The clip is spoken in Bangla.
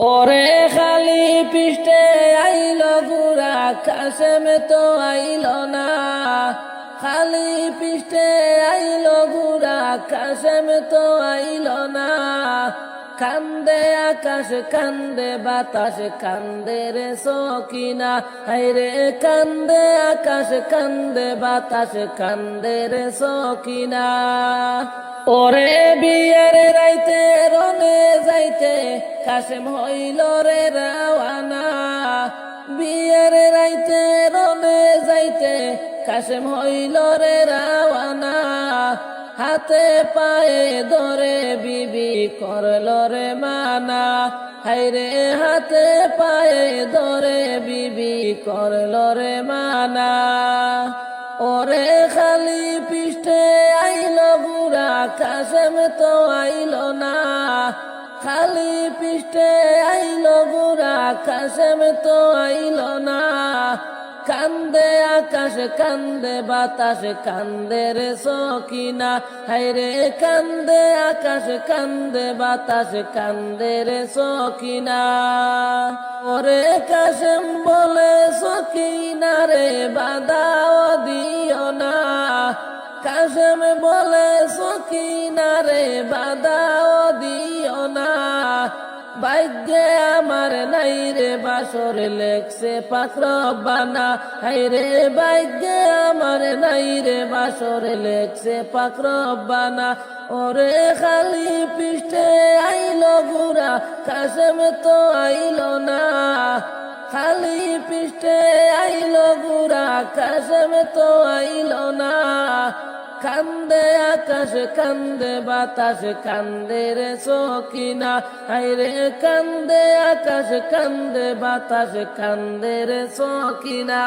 ওরে খালি পৃষ্ঠে আইল গুরা কাশেম তো আইল না। খালি পৃষ্ঠে আইল গুরা কাশেম তো আইল না। কান্দে আকাশ কান্দে বাতাস কান্দে রে সকিনা, হায়রে কান্দে আকাশ কান্দে বাতাস কান্দে রে সকিনা। ওরে বিয়ের রাইতে রনে যাইতে কাশেম হইল রে রাওয়ানা। বিয়ের রাইতে রনে যাইতে কাশেম হইল রে রাওয়ানা। হাতে পায়ে ধরে বিবি করল রে মানা, হায়রে হাতে পায়ে ধরে বিবি করল রে মানা। ওরে খালি পৃষ্ঠে আইল গুরা কাশেম তো আইল না। খালি পৃষ্ঠে আইল গুরা কাশেম তো আইল না। কান্দে আকাশ কান্দে বাতাস কান্দে রে সকিনা, হায়রে কান্দে আকাশ কান্দে বাতাস কান্দে রে সকিনা। ওরে কাশেম বলে সকিনা রে বাধাও দিও না। কাশেম বলে সকিনা রে বাধাও দিও না। ভাগ্যে আমার নাই রে বাসর লেখছে পাক রব্বানা, হায়রে ভাগ্যে আমার নাই রে বাসর লেখছে পাক রব্বানা। ওরে খালি পৃষ্ঠে আইল গুরা কাশেম তো আইল না। খালি পৃষ্ঠে আইল গুরা কাশেম তো আইল না। কান্দে আকাশ কান্দে বাতাস কান্দে রে সকিনা, হায়রে কান্দে আকাশ কান্দে বাতাস কান্দে রে সকিনা।